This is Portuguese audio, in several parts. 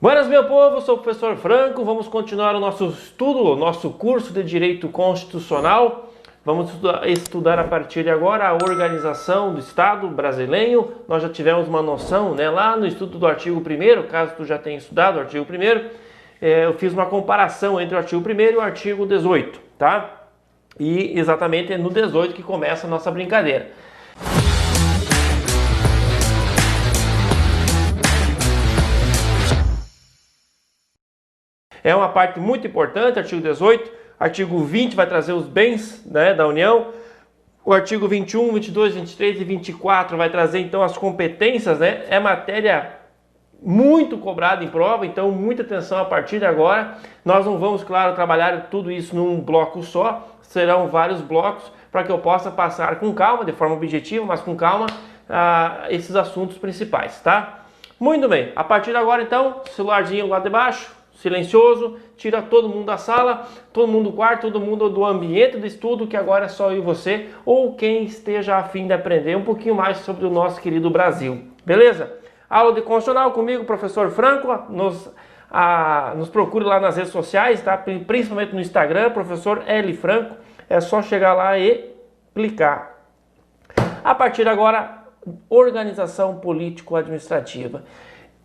Buenas, meu povo, sou o professor Franco. Vamos continuar o nosso estudo, o nosso curso de Direito Constitucional. Vamos estudar a partir de agora a organização do Estado brasileiro. Nós já tivemos uma noção, lá no estudo do artigo 1º, caso tu já tenha estudado o artigo 1º, eu fiz uma comparação entre o artigo 1º e o artigo 18, tá? E exatamente é no 18 que começa a nossa brincadeira. É uma parte muito importante, artigo 18, artigo 20 vai trazer os bens, da União, o artigo 21, 22, 23 e 24 vai trazer então as competências, É matéria muito cobrada em prova, então muita atenção a partir de agora. Nós não vamos, claro, trabalhar tudo isso num bloco só, serão vários blocos para que eu possa passar com calma, de forma objetiva, mas com calma, esses assuntos principais, tá? Muito bem, a partir de agora então, celularzinho lá de baixo, silencioso, tira todo mundo da sala, todo mundo do quarto, todo mundo do ambiente de estudo, que agora é só eu e você, ou quem esteja a fim de aprender um pouquinho mais sobre o nosso querido Brasil, beleza? Aula de Constitucional comigo, professor Franco, nos procure lá nas redes sociais, tá? Principalmente no Instagram, professor L. Franco, é só chegar lá e clicar. A partir de agora, organização político-administrativa.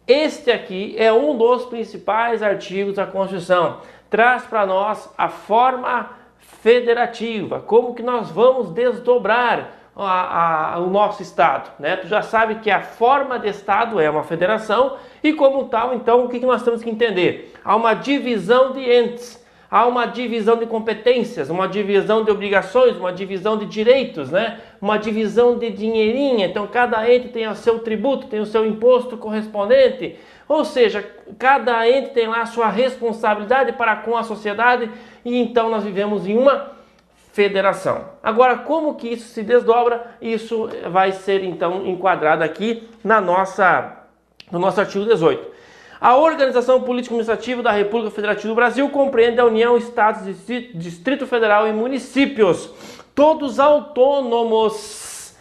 Este aqui é um dos principais artigos da Constituição. Traz para nós a forma federativa, como que nós vamos desdobrar o nosso Estado, Tu já sabe que a forma de Estado é uma federação e como tal, então, o que nós temos que entender? Há uma divisão de entes, há uma divisão de competências, uma divisão de obrigações, uma divisão de direitos, Uma divisão de dinheirinha. Então, cada ente tem o seu tributo, tem o seu imposto correspondente. Ou seja, cada ente tem lá a sua responsabilidade para com a sociedade e então nós vivemos em uma federação. Agora, como que isso se desdobra? Isso vai ser então enquadrado aqui no nosso artigo 18. A organização político-administrativa da República Federativa do Brasil compreende a União, Estados, Distrito Federal e municípios, todos autônomos.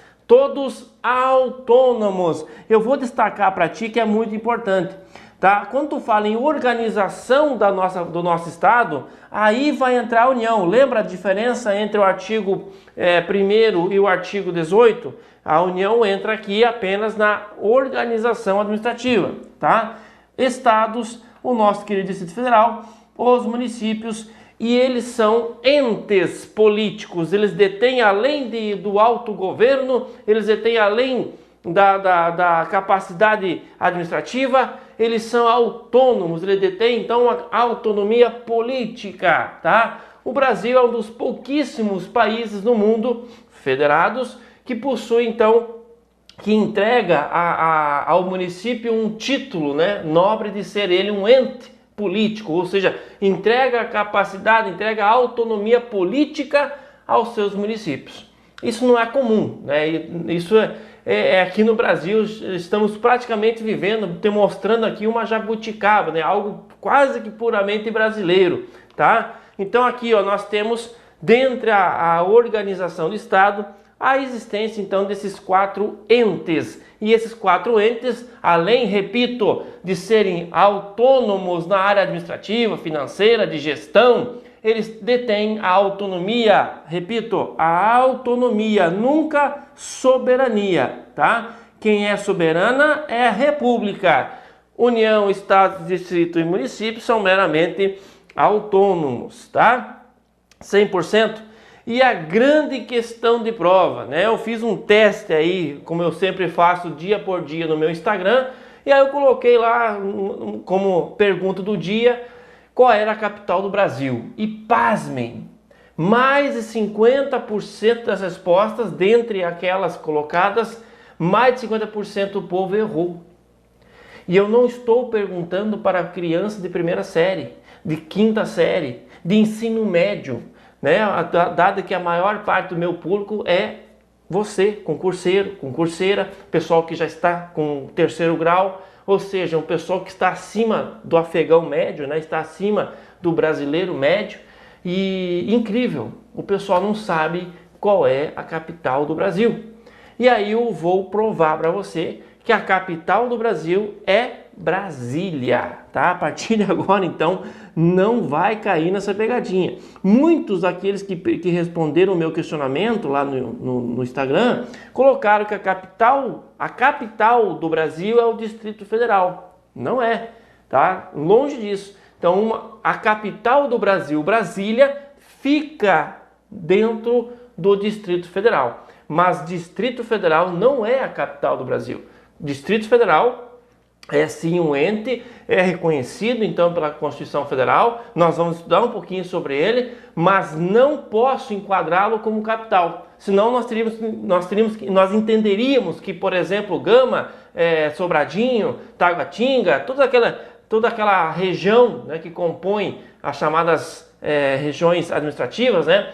Eu vou destacar para ti que é muito importante, tá? Quando tu fala em organização do nosso Estado, aí vai entrar a União. Lembra a diferença entre o artigo 1º e o artigo 18? A União entra aqui apenas na organização administrativa, tá? Estados, o nosso querido Distrito Federal, os municípios, e eles são entes políticos, eles detêm além do autogoverno, eles detêm além da capacidade administrativa, eles são autônomos, eles detêm então uma autonomia política, tá? O Brasil é um dos pouquíssimos países no mundo federados que possui então que entrega ao município um título, nobre de ser ele um ente político, ou seja, entrega a capacidade, entrega a autonomia política aos seus municípios. Isso não é comum, Isso é aqui no Brasil, estamos praticamente vivendo, demonstrando aqui uma jabuticaba, algo quase que puramente brasileiro, tá? Então aqui, nós temos, dentre a organização do Estado, a existência então desses 4 entes. E esses 4 entes, além, repito, de serem autônomos na área administrativa, financeira, de gestão, eles detêm a autonomia, repito, a autonomia, nunca soberania, tá? Quem é soberana é a República. União, Estado, Distrito e município são meramente autônomos, tá? 100%. E a grande questão de prova, Eu fiz um teste aí, como eu sempre faço dia por dia no meu Instagram, e aí eu coloquei lá como pergunta do dia, qual era a capital do Brasil? E pasmem, mais de 50% das respostas, dentre aquelas colocadas, mais de 50% do povo errou. E eu não estou perguntando para criança de primeira série, de quinta série, de ensino médio, dado que a maior parte do meu público é você, concurseiro, concurseira, pessoal que já está com 3º grau, ou seja, um pessoal que está acima do afegão médio, está acima do brasileiro médio, e incrível, o pessoal não sabe qual é a capital do Brasil. E aí eu vou provar para você que a capital do Brasil é Brasília, tá? A partir de agora, então, não vai cair nessa pegadinha. Muitos daqueles que responderam o meu questionamento lá no Instagram colocaram que a capital do Brasil é o Distrito Federal. Não é, tá? Longe disso. Então, a capital do Brasil, Brasília, fica dentro do Distrito Federal. Mas Distrito Federal não é a capital do Brasil. Distrito Federal é sim um ente, é reconhecido então pela Constituição Federal, nós vamos estudar um pouquinho sobre ele, mas não posso enquadrá-lo como capital. Senão nós entenderíamos que, por exemplo, Gama, Sobradinho, Taguatinga, toda aquela região, né, que compõe as chamadas regiões administrativas, né,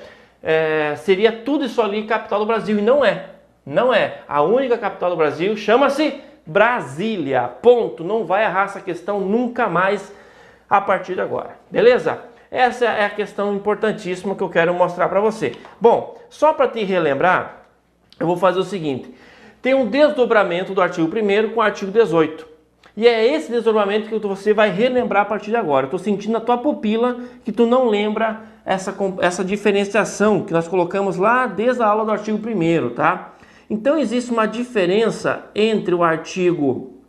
seria tudo isso ali capital do Brasil, e não é. Não é. A única capital do Brasil chama-se Brasília, ponto. Não vai errar essa questão nunca mais a partir de agora, beleza? Essa é a questão importantíssima que eu quero mostrar para você. Bom, só para te relembrar, eu vou fazer o seguinte. Tem um desdobramento do artigo 1º com o artigo 18. E é esse desdobramento que você vai relembrar a partir de agora. Eu estou sentindo na tua pupila que tu não lembra essa diferenciação que nós colocamos lá desde a aula do artigo 1º, tá? Então existe uma diferença entre o artigo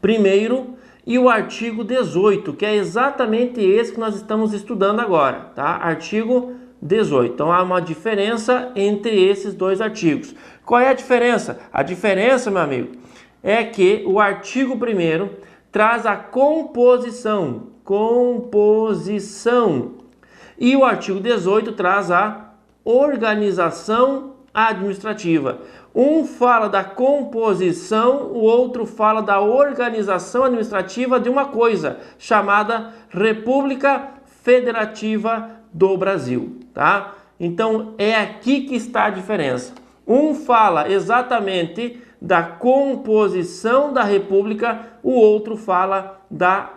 1º e o artigo 18, que é exatamente esse que nós estamos estudando agora, tá? Artigo 18. Então há uma diferença entre esses dois artigos. Qual é a diferença? A diferença, meu amigo, é que o artigo 1º traz a composição, e o artigo 18 traz a organização administrativa. Um fala da composição, o outro fala da organização administrativa de uma coisa chamada República Federativa do Brasil, tá? Então é aqui que está a diferença. Um fala exatamente da composição da República, o outro fala da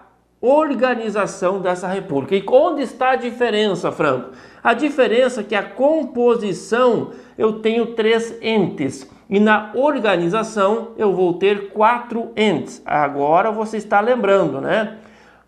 organização dessa República. E onde está a diferença, Franco? A diferença é que a composição eu tenho 3 entes e na organização eu vou ter 4 entes. Agora você está lembrando, né?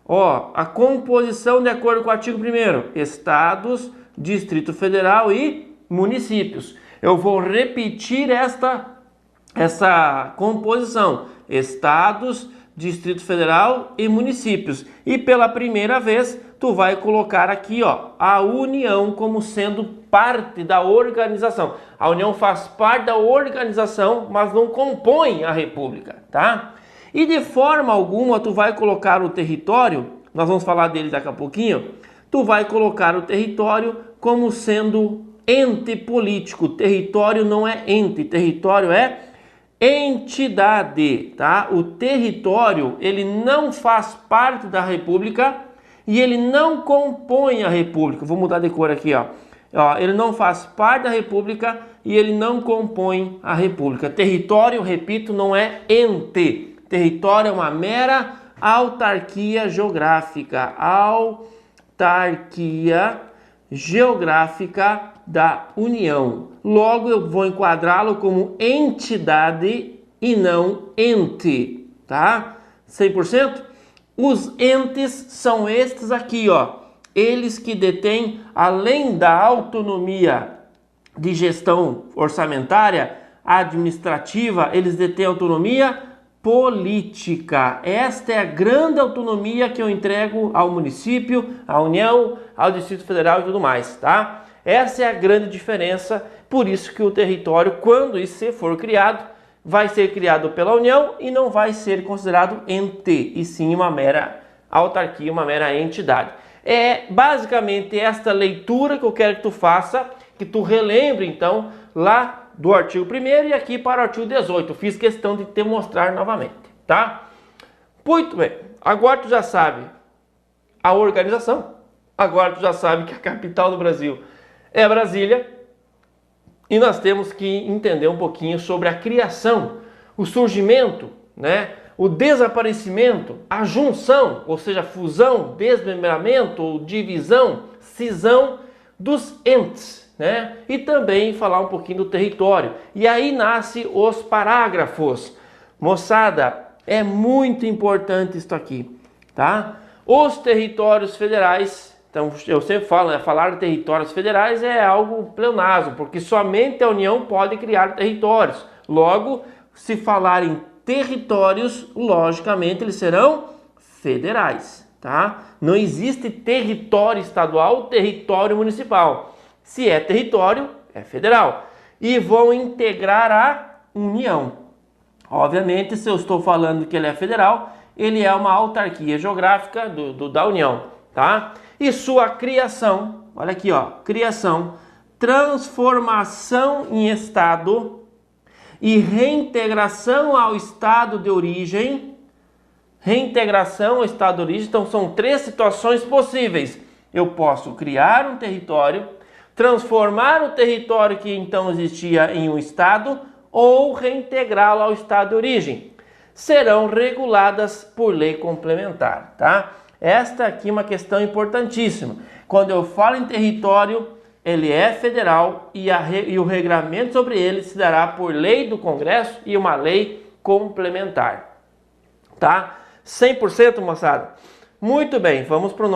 Ó, a composição de acordo com o artigo 1º, estados, Distrito Federal e municípios. Eu vou repetir essa composição, estados, Distrito Federal e municípios. E pela primeira vez, tu vai colocar aqui, ó, a União como sendo parte da organização. A União faz parte da organização, mas não compõe a República, tá? E de forma alguma, tu vai colocar o território, nós vamos falar dele daqui a pouquinho, tu vai colocar o território como sendo ente político. Território não é ente, território é entidade, tá? O território, ele não faz parte da República e ele não compõe a República. Vou mudar de cor aqui, ó. Ele não faz parte da República e ele não compõe a República. Território, repito, não é ente. Território é uma mera autarquia geográfica. Autarquia geográfica da União. Logo, eu vou enquadrá-lo como entidade e não ente, tá? 100%? Os entes são estes aqui, ó. Eles que detêm, além da autonomia de gestão orçamentária, administrativa, eles detêm autonomia política. Esta é a grande autonomia que eu entrego ao município, à União, ao Distrito Federal e tudo mais, tá? Essa é a grande diferença, por isso que o território, quando isso for criado, vai ser criado pela União e não vai ser considerado ente, e sim uma mera autarquia, uma mera entidade. É basicamente esta leitura que eu quero que tu faça, que tu relembre então lá do artigo 1º e aqui para o artigo 18. Eu fiz questão de te mostrar novamente, tá? Muito bem, agora tu já sabe a organização, agora tu já sabe que a capital do Brasil é Brasília, e nós temos que entender um pouquinho sobre a criação, o surgimento, né? O desaparecimento, a junção, ou seja, fusão, desmembramento ou divisão, cisão dos entes, né? E também falar um pouquinho do território. E aí nasce os parágrafos. Moçada, É muito importante isso aqui, tá? Os territórios federais, então eu sempre falo, né, falar de territórios federais é algo pleonasmo, porque somente a União pode criar territórios. Logo, se falar em territórios, logicamente eles serão federais, tá? Não existe território estadual, território municipal. Se é território, é federal. E vão integrar a União. Obviamente, se eu estou falando que ele é federal, ele é uma autarquia geográfica da União, tá? E sua criação, olha aqui, ó, criação, transformação em Estado e reintegração ao Estado de origem. Reintegração ao Estado de origem, então são 3 situações possíveis. Eu posso criar um território, transformar o território que então existia em um Estado ou reintegrá-lo ao Estado de origem. Serão reguladas por lei complementar, tá? Esta aqui é uma questão importantíssima. Quando eu falo em território, ele é federal e o regramento sobre ele se dará por lei do Congresso e uma lei complementar, tá? 100%, moçada? Muito bem, vamos para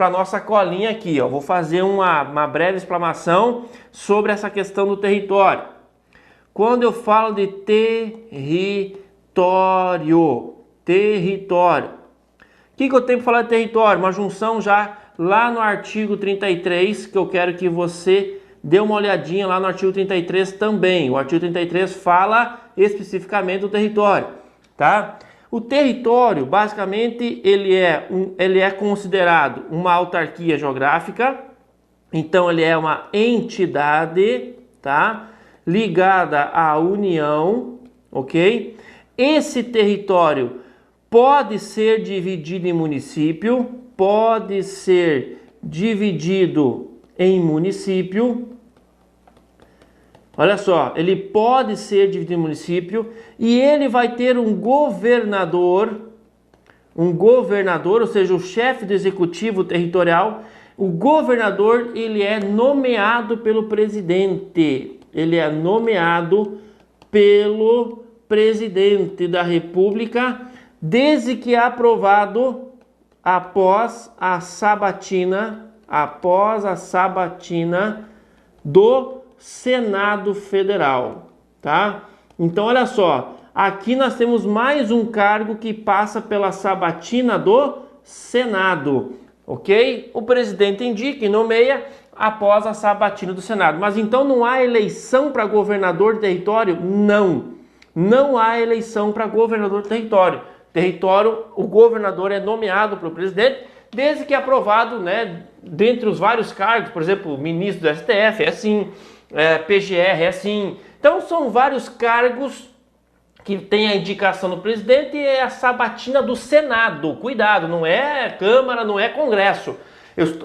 a nossa colinha aqui, ó. Vou fazer uma breve explanação sobre essa questão do território. Quando eu falo de território, o que eu tenho para falar de território? Uma junção já lá no artigo 33, que eu quero que você dê uma olhadinha lá no artigo 33 também. O artigo 33 fala especificamente do território, tá? O território, basicamente, ele é considerado uma autarquia geográfica, então ele é uma entidade, tá? Ligada à União, ok? Esse território pode ser dividido em município, pode ser dividido em município. Olha só, ele pode ser dividido em município e ele vai ter um governador, ou seja, o chefe do executivo territorial. O governador, ele é nomeado pelo presidente. Ele é nomeado pelo presidente da República, desde que é aprovado após a sabatina do Senado Federal, tá? Então, olha só, aqui nós temos mais um cargo que passa pela sabatina do Senado, ok? O presidente indica e nomeia após a sabatina do Senado. Mas então não há eleição para governador de território? Não há eleição para governador de território. O governador é nomeado pelo presidente, desde que é aprovado, né, dentre os vários cargos, por exemplo, ministro do STF é assim, PGR é assim. Então são vários cargos que tem a indicação do presidente e é a sabatina do Senado. Cuidado, não é Câmara, não é Congresso.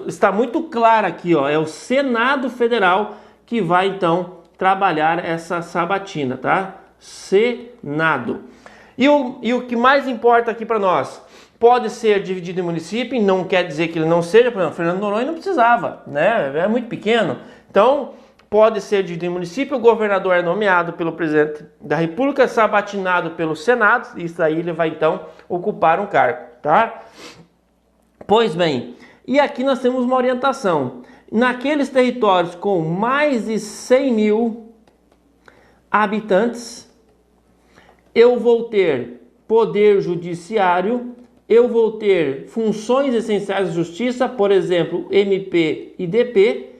Está muito claro aqui, ó, é o Senado Federal que vai então trabalhar essa sabatina, tá? Senado. E o que mais importa aqui para nós? Pode ser dividido em município, não quer dizer que ele não seja, por exemplo, Fernando Noronha não precisava, né? É muito pequeno. Então, pode ser dividido em município, o governador é nomeado pelo presidente da República, sabatinado pelo Senado, isso aí ele vai então ocupar um cargo, tá? Pois bem, e aqui nós temos uma orientação. Naqueles territórios com mais de 100 mil habitantes, eu vou ter poder judiciário, eu vou ter funções essenciais de justiça, por exemplo, MP e DP,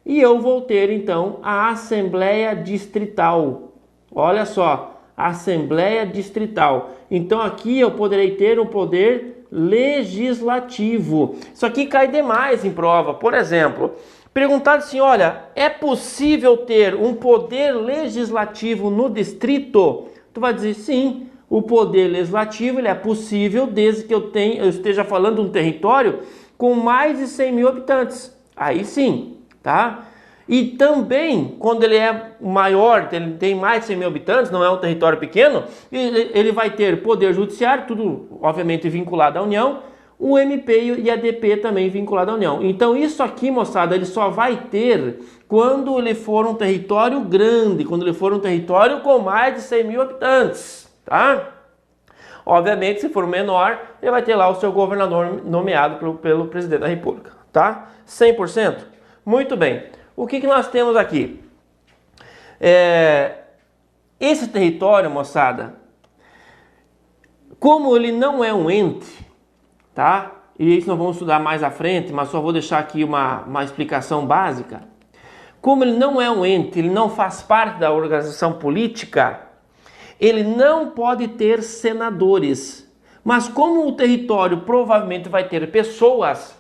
e eu vou ter então a Assembleia Distrital. Olha só, Assembleia Distrital. Então aqui eu poderei ter um poder legislativo. Isso aqui cai demais em prova. Por exemplo, perguntar assim, olha, é possível ter um poder legislativo no distrito? Tu vai dizer sim, o poder legislativo ele é possível desde que eu esteja falando de um território com mais de 100 mil habitantes. Aí sim, tá? E também, quando ele é maior, ele tem mais de 100 mil habitantes, não é um território pequeno, ele vai ter poder judiciário, tudo obviamente vinculado à União, o MP e a DP também vinculado à União. Então isso aqui, moçada, ele só vai ter quando ele for um território grande, quando ele for um território com mais de 100 mil habitantes, tá? Obviamente, se for menor, ele vai ter lá o seu governador nomeado pelo presidente da República, tá? 100%? Muito bem. O que nós temos aqui? Esse território, moçada, como ele não é um ente, tá? E isso nós vamos estudar mais à frente, mas só vou deixar aqui uma explicação básica. Como ele não é um ente, ele não faz parte da organização política, ele não pode ter senadores. Mas como o território provavelmente vai ter pessoas,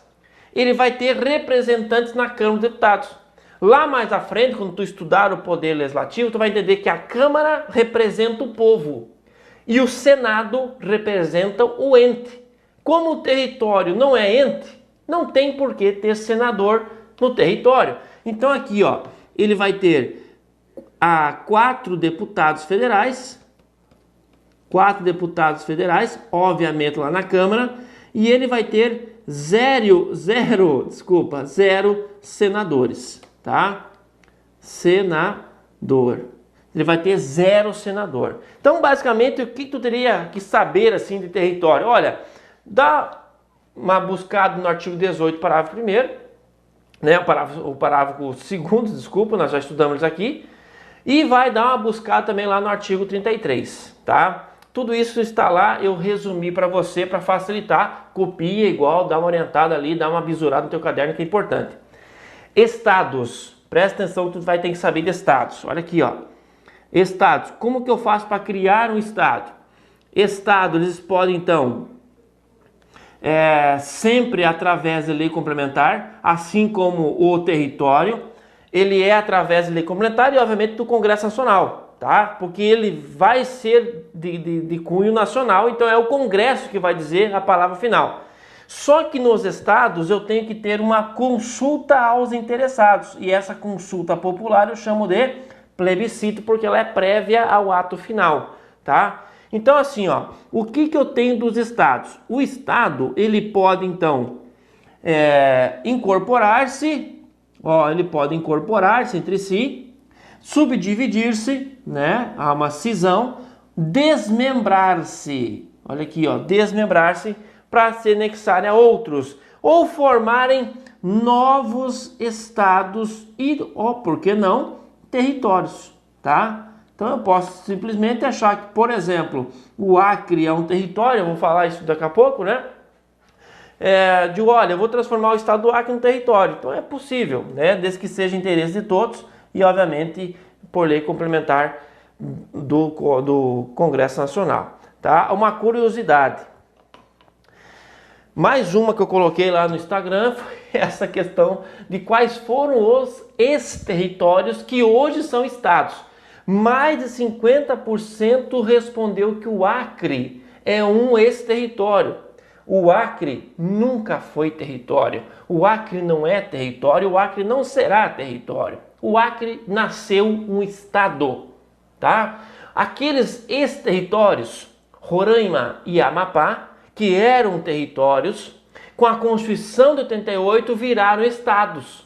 ele vai ter representantes na Câmara dos Deputados. Lá mais à frente, quando tu estudar o poder legislativo, tu vai entender que a Câmara representa o povo e o Senado representa o ente. Como o território não é ente, não tem por que ter senador no território. Então aqui, ó, ele vai ter 4 deputados federais, obviamente lá na Câmara, e ele vai ter zero senadores, tá? Senador. Ele vai ter 0 senador. Então, basicamente, o que tu teria que saber assim de território? Olha, dá uma buscada no artigo 18, parágrafo 1º, né? O parágrafo 2º, desculpa, nós já estudamos aqui, e vai dar uma buscada também lá no artigo 33, tá? Tudo isso está lá, eu resumi para você para facilitar. Copia igual, dá uma orientada ali, dá uma bisurada no teu caderno que é importante. Estados, presta atenção, tu vai ter que saber de estados. Olha aqui, ó. Estados, como que eu faço para criar um estado? Estados, eles podem então sempre através de lei complementar, assim como o território, ele é através de lei complementar e obviamente do Congresso Nacional, tá? Porque ele vai ser de cunho nacional, então é o Congresso que vai dizer a palavra final. Só que nos estados eu tenho que ter uma consulta aos interessados, e essa consulta popular eu chamo de plebiscito, porque ela é prévia ao ato final, tá? Então assim, ó, o que eu tenho dos estados? O estado, ele pode então incorporar-se, ele pode incorporar-se entre si, subdividir-se, né? Há uma cisão, desmembrar-se, olha aqui, ó, desmembrar-se para se anexarem a outros, ou formarem novos estados e, por que não, territórios, tá? Então eu posso simplesmente achar que, por exemplo, o Acre é um território, eu vou falar isso daqui a pouco, né? Olha, eu vou transformar o estado do Acre em um território. Então é possível, né? Desde que seja interesse de todos e, obviamente, por lei complementar do Congresso Nacional, tá? Uma curiosidade. Mais uma que eu coloquei lá no Instagram foi essa questão de quais foram os ex-territórios que hoje são estados. Mais de 50% respondeu que o Acre é um ex-território. O Acre nunca foi território. O Acre não é território, o Acre não será território. O Acre nasceu um estado, tá? Aqueles ex-territórios, Roraima e Amapá, que eram territórios, com a Constituição de 88 viraram estados.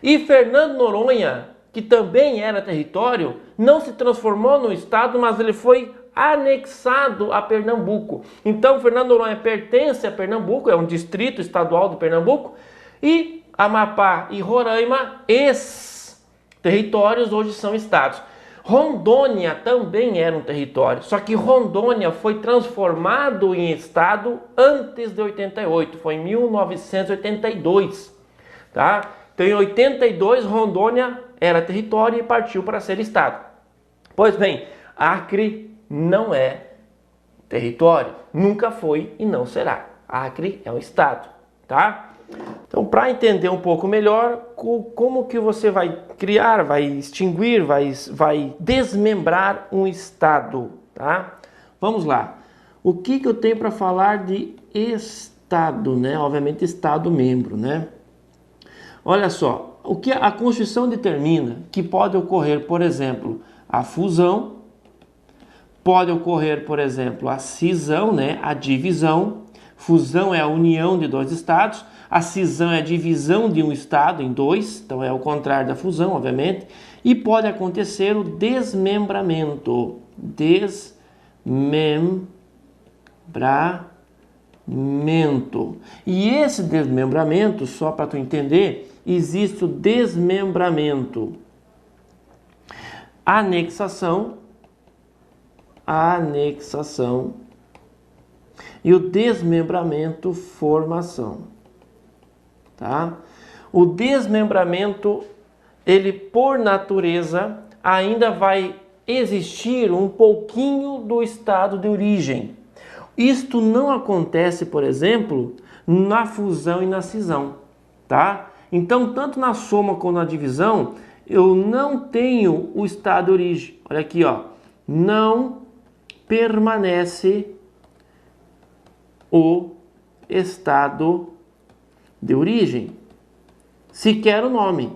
E Fernando Noronha, que também era território, não se transformou no estado, mas ele foi anexado a Pernambuco. Então Fernando Noronha pertence a Pernambuco, é um distrito estadual do Pernambuco, e Amapá e Roraima, ex-territórios, hoje são estados. Rondônia também era um território, só que Rondônia foi transformado em estado antes de 88, foi em 1982, tá? Então em 82 Rondônia era território e partiu para ser estado. Pois bem, Acre não é território, nunca foi e não será. Acre é um estado, tá? Então, para entender um pouco melhor como que você vai criar, vai extinguir, vai desmembrar um estado, tá? Vamos lá. O que eu tenho para falar de estado, né? Obviamente, estado membro, né? Olha só, o que a Constituição determina que pode ocorrer, por exemplo, a fusão, pode ocorrer, por exemplo, a cisão, né? A divisão. Fusão é a união de dois estados. A cisão é a divisão de um estado em dois, então é o contrário da fusão, obviamente. E pode acontecer o desmembramento. Desmembramento. E esse desmembramento, só para tu entender, existe o desmembramento, anexação e o desmembramento, formação, tá? O desmembramento, ele por natureza ainda vai existir um pouquinho do estado de origem. Isto não acontece, por exemplo, na fusão e na cisão, tá? Então, tanto na soma como na divisão, eu não tenho o estado de origem. Olha aqui, ó. Não permanece o estado de origem, sequer o nome.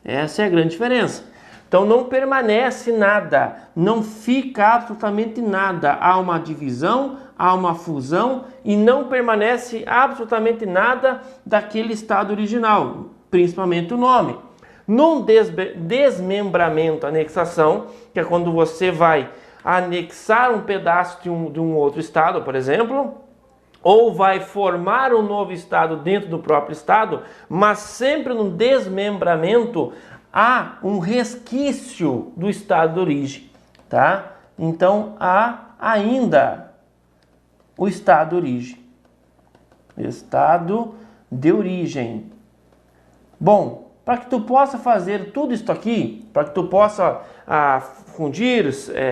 Essa é a grande diferença. Então não permanece nada, não fica absolutamente nada. Há uma divisão, há uma fusão e não permanece absolutamente nada daquele estado original, principalmente o nome. Num desmembramento, anexação, que é quando você vai anexar um pedaço de um outro estado, por exemplo, ou vai formar um novo estado dentro do próprio estado, mas sempre no desmembramento há um resquício do estado de origem, tá? Então há ainda o estado de origem. Estado de origem. Bom, para que tu possa fazer tudo isso aqui, para que tu possa fundir,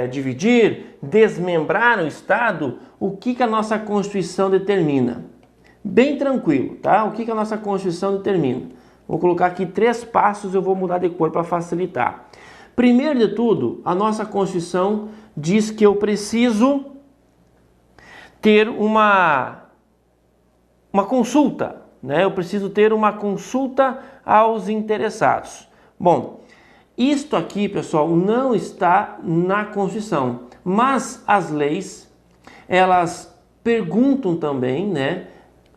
dividir, desmembrar o estado, o que a nossa Constituição determina? Bem tranquilo, tá? O que a nossa Constituição determina? Vou colocar aqui 3 passos, eu vou mudar de cor para facilitar. Primeiro de tudo, a nossa Constituição diz que eu preciso ter uma consulta, né? Eu preciso ter uma consulta aos interessados. Bom, isto aqui, pessoal, não está na Constituição, mas as leis, elas perguntam também, né,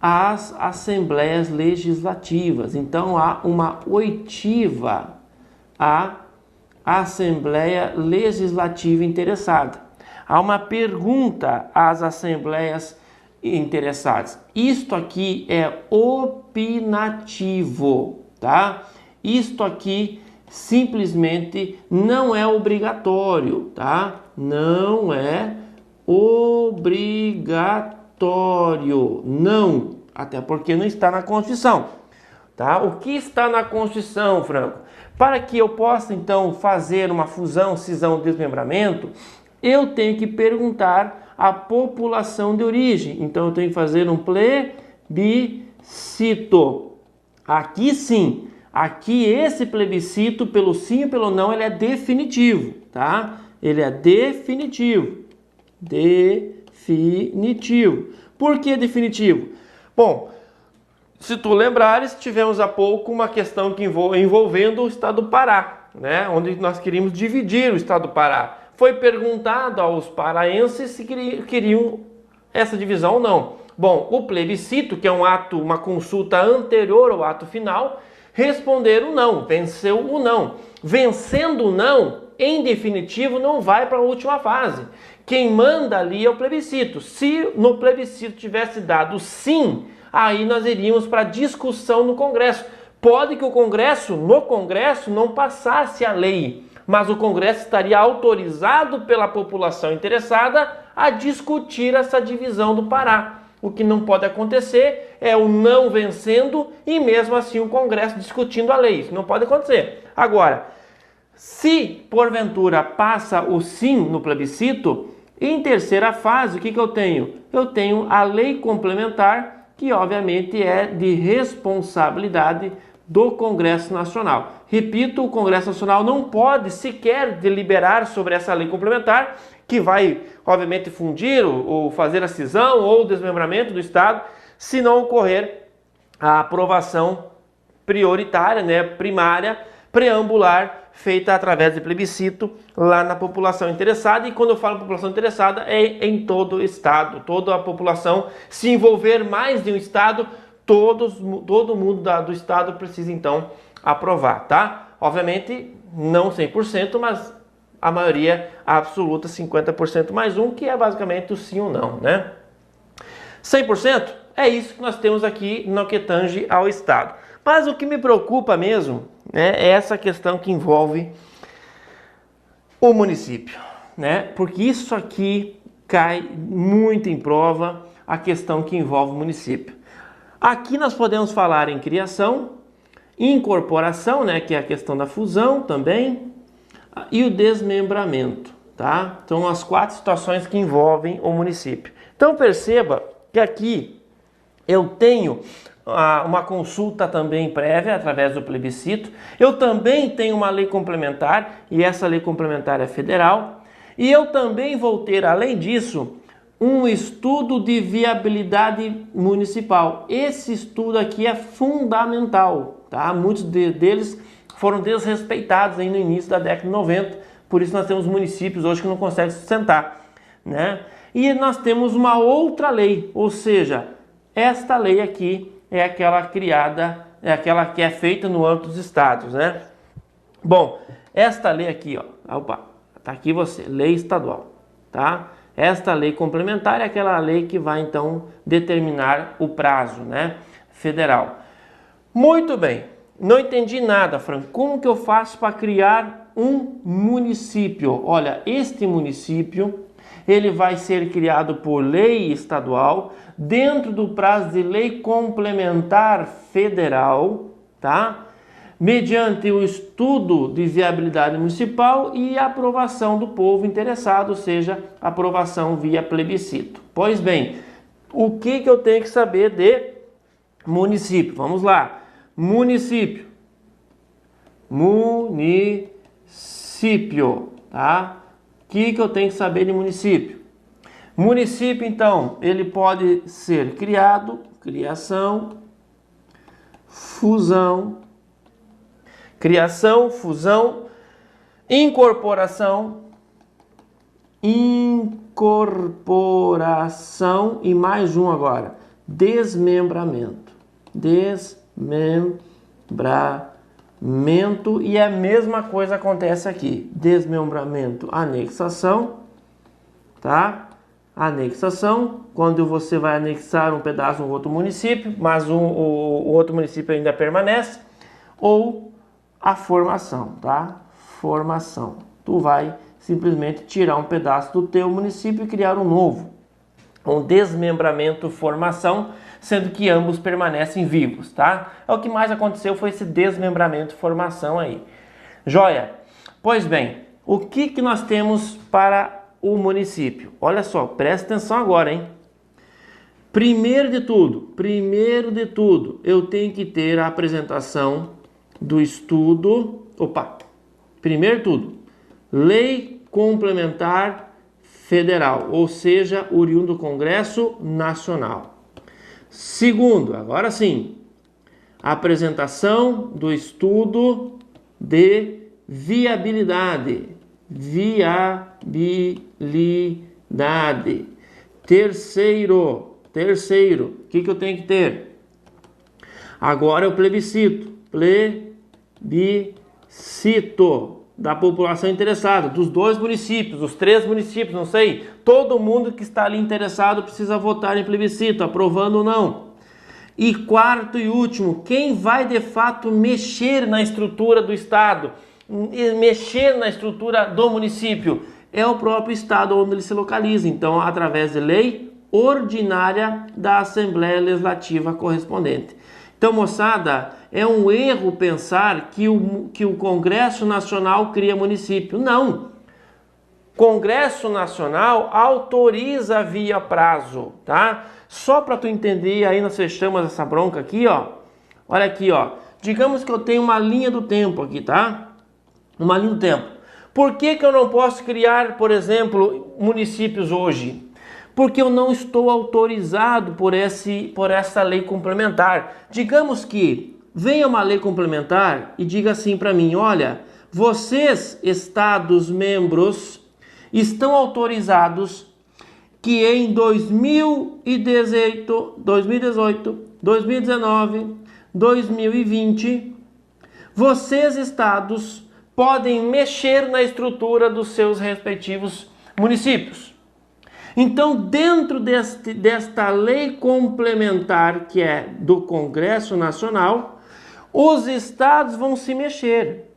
às assembleias legislativas. Então há uma oitiva à Assembleia Legislativa interessada. Há uma pergunta às assembleias interessadas. Isto aqui é opinativo, tá? Isto aqui simplesmente não é obrigatório, tá? Não é obrigatório, não, até porque não está na Constituição, tá? O que está na Constituição, Franco? Para que eu possa então fazer uma fusão, cisão, desmembramento, eu tenho que perguntar à população de origem. Então eu tenho que fazer um plebiscito. Aqui sim, aqui esse plebiscito pelo sim e pelo não, ele é definitivo, tá? Ele é definitivo. Definitivo. Por que definitivo? Bom, se tu lembrares, tivemos há pouco uma questão que envolvendo o estado do Pará, né? Onde nós queríamos dividir o estado do Pará. Foi perguntado aos paraenses se queriam essa divisão ou não. Bom, o plebiscito, que é um ato, uma consulta anterior ao ato final, responderam não, venceu o não. Vencendo o não, em definitivo, não vai para a última fase. Quem manda ali é o plebiscito. Se no plebiscito tivesse dado sim, aí nós iríamos para discussão no Congresso. Pode que no Congresso não passasse a lei, mas o Congresso estaria autorizado pela população interessada a discutir essa divisão do Pará. O que não pode acontecer é o não vencendo e mesmo assim o Congresso discutindo a lei. Isso não pode acontecer. Agora, se porventura passa o sim no plebiscito, em terceira fase, o que eu tenho? Eu tenho a lei complementar, que obviamente é de responsabilidade do Congresso Nacional. Repito, o Congresso Nacional não pode sequer deliberar sobre essa lei complementar, que vai, obviamente, fundir ou fazer a cisão ou o desmembramento do Estado, se não ocorrer a aprovação prioritária, né, primária, preambular, feita através de plebiscito lá na população interessada. E quando eu falo população interessada, é em todo o Estado, toda a população. Se envolver mais de um Estado, todo mundo do Estado precisa então aprovar, tá? Obviamente não 100%, mas a maioria absoluta, 50% mais um, que é basicamente o sim ou não, né? 100%? É isso que nós temos aqui no que tange ao Estado. Mas o que me preocupa mesmo, né, é essa questão que envolve o município, né? Porque isso aqui cai muito em prova, a questão que envolve o município. Aqui nós podemos falar em criação, incorporação, né, que é a questão da fusão também, e o desmembramento, tá? São as 4 situações que envolvem o município. Então perceba que aqui eu tenho uma consulta também prévia através do plebiscito, eu também tenho uma lei complementar, e essa lei complementar é federal, e eu também vou ter, além disso, um estudo de viabilidade municipal. Esse estudo aqui é fundamental, tá? Muitos deles foram desrespeitados aí no início da década de 90, por isso nós temos municípios hoje que não conseguem sustentar, né? E nós temos uma outra lei, ou seja, esta lei aqui é aquela criada, é aquela que é feita no âmbito dos estados, né? Bom, esta lei aqui, ó, opa, tá aqui você, lei estadual, tá? Esta lei complementar é aquela lei que vai então determinar o prazo, né, federal. Muito bem, não entendi nada, Franco. Como que eu faço para criar um município? Olha, este município ele vai ser criado por lei estadual dentro do prazo de lei complementar federal, tá? Mediante o estudo de viabilidade municipal e a aprovação do povo interessado, ou seja, aprovação via plebiscito. Pois bem, o que eu tenho que saber de município? Vamos lá. Município, tá? O que eu tenho que saber de município? Município, então, ele pode ser criado, criação, fusão, incorporação e mais um agora, desmembramento, e a mesma coisa acontece aqui, desmembramento, anexação, tá? Anexação, quando você vai anexar um pedaço a um outro município, mas o outro município ainda permanece, ou a formação, tá? Formação. Tu vai simplesmente tirar um pedaço do teu município e criar um novo. Um desmembramento, formação, sendo que ambos permanecem vivos, tá? É o que mais aconteceu, foi esse desmembramento, formação aí. Joia? Pois bem, o que nós temos para o município? Olha só, presta atenção agora, hein? Primeiro de tudo, eu tenho que ter a apresentação do estudo, primeiro de tudo, lei complementar federal, ou seja, oriundo do Congresso Nacional. Segundo, agora sim, apresentação do estudo de viabilidade. Terceiro, o que eu tenho que ter? Agora é o plebiscito da população interessada, dos 2 municípios, dos 3 municípios, não sei, todo mundo que está ali interessado precisa votar em plebiscito, aprovando ou não. E quarto e último, quem vai de fato mexer na estrutura do estado, mexer na estrutura do município, é o próprio estado onde ele se localiza, então através de lei ordinária da Assembleia Legislativa correspondente. Então, moçada, é um erro pensar que o Congresso Nacional cria município. Não! Congresso Nacional autoriza via prazo, tá? Só para tu entender, aí nós fechamos essa bronca aqui, ó. Olha aqui, ó. Digamos que eu tenho uma linha do tempo aqui, tá? Uma linha do tempo. Por que eu não posso criar, por exemplo, municípios hoje? Porque eu não estou autorizado por essa lei complementar. Digamos que venha uma lei complementar e diga assim para mim, olha, vocês, estados membros, estão autorizados que em 2018, 2019, 2020, vocês, estados, podem mexer na estrutura dos seus respectivos municípios. Então, dentro desta lei complementar que é do Congresso Nacional, os estados vão se mexer.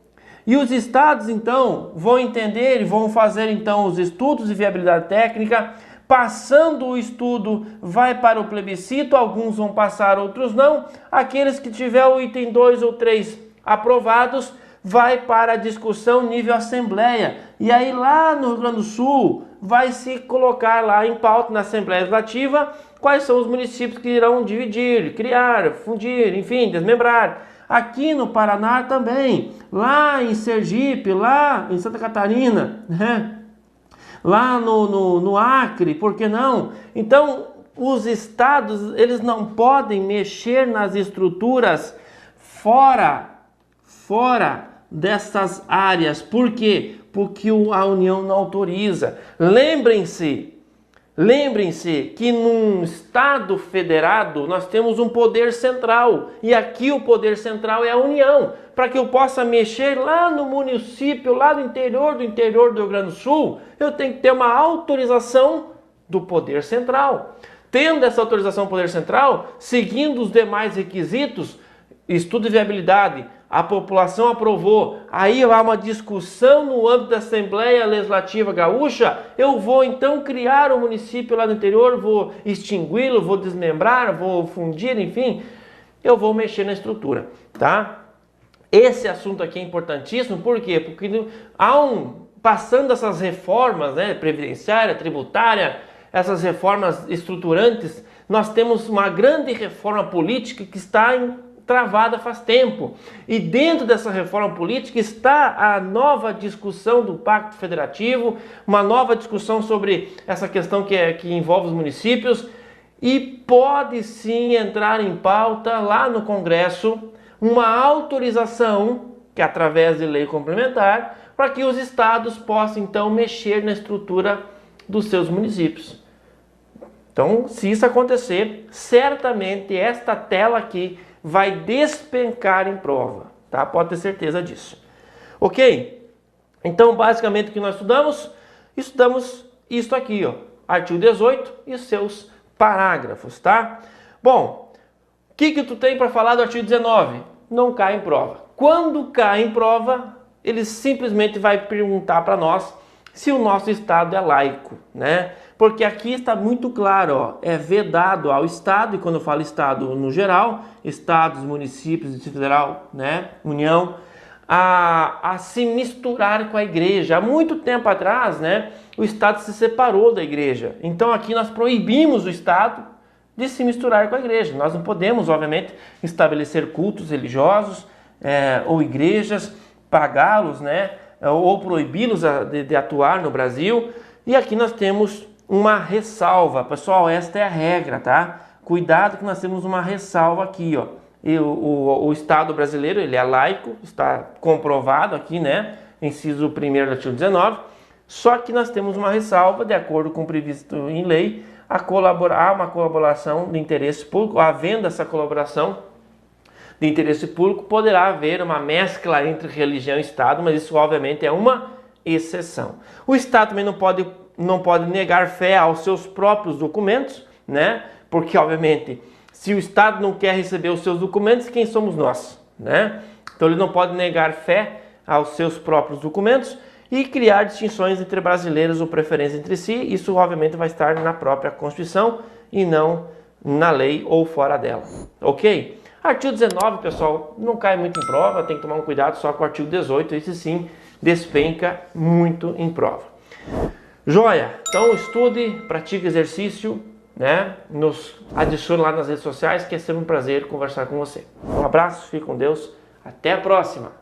E os estados, então, vão entender e vão fazer, então, os estudos de viabilidade técnica. Passando o estudo, vai para o plebiscito, alguns vão passar, outros não. Aqueles que tiver o item 2 ou 3 aprovados, vai para a discussão nível Assembleia. E aí lá no Rio Grande do Sul, vai se colocar lá em pauta na Assembleia Legislativa quais são os municípios que irão dividir, criar, fundir, enfim, desmembrar. Aqui no Paraná também, lá em Sergipe, lá em Santa Catarina, né? Lá no Acre, por que não? Então, os estados, eles não podem mexer nas estruturas fora dessas áreas. Por quê? Porque a União não autoriza. Lembrem-se que num Estado federado nós temos um poder central. E aqui o poder central é a União. Para que eu possa mexer lá no município, lá do interior do Rio Grande do Sul, eu tenho que ter uma autorização do poder central. Tendo essa autorização do poder central, seguindo os demais requisitos, estudo de viabilidade, a população aprovou, aí há uma discussão no âmbito da Assembleia Legislativa Gaúcha, eu vou então criar um município lá no interior, vou extingui-lo, vou desmembrar, vou fundir, enfim, eu vou mexer na estrutura, tá? Esse assunto aqui é importantíssimo, por quê? Porque passando essas reformas, né, previdenciária, tributária, essas reformas estruturantes, nós temos uma grande reforma política que está travada faz tempo. E dentro dessa reforma política está a nova discussão do Pacto Federativo, uma nova discussão sobre essa questão que envolve os municípios, e pode sim entrar em pauta lá no Congresso uma autorização, que é através de lei complementar, para que os estados possam então mexer na estrutura dos seus municípios. Então, se isso acontecer, certamente esta tela aqui vai despencar em prova, tá? Pode ter certeza disso. Ok? Então, basicamente o que nós estudamos? Estudamos isso aqui, ó, artigo 18 e os seus parágrafos, tá? Bom, o que tu tem para falar do artigo 19? Não cai em prova. Quando cai em prova, ele simplesmente vai perguntar para nós se o nosso Estado é laico, né? Porque aqui está muito claro, ó, é vedado ao Estado, e quando eu falo Estado no geral, Estados, municípios, Distrito Federal, né, União, a se misturar com a Igreja. Há muito tempo atrás, né, o Estado se separou da Igreja. Então aqui nós proibimos o Estado de se misturar com a Igreja. Nós não podemos, obviamente, estabelecer cultos religiosos ou igrejas, pagá-los, né, ou proibi-los de atuar no Brasil. E aqui nós temos uma ressalva, pessoal, esta é a regra, tá? Cuidado que nós temos uma ressalva aqui, ó. E o Estado brasileiro, ele é laico, está comprovado aqui, né? Inciso 1º do artigo 19. Só que nós temos uma ressalva, de acordo com o previsto em lei, há uma colaboração de interesse público. Havendo essa colaboração de interesse público, poderá haver uma mescla entre religião e Estado, mas isso obviamente é uma exceção. O Estado também não pode negar fé aos seus próprios documentos, né? Porque, obviamente, se o Estado não quer receber os seus documentos, quem somos nós, né? Então, ele não pode negar fé aos seus próprios documentos e criar distinções entre brasileiros ou preferência entre si. Isso, obviamente, vai estar na própria Constituição e não na lei ou fora dela, ok? Artigo 19, pessoal, não cai muito em prova, tem que tomar um cuidado só com o artigo 18, esse sim despenca muito em prova. Joia, então estude, pratique exercício, né? Nos adicione lá nas redes sociais, que é sempre um prazer conversar com você. Um abraço, fique com Deus, até a próxima!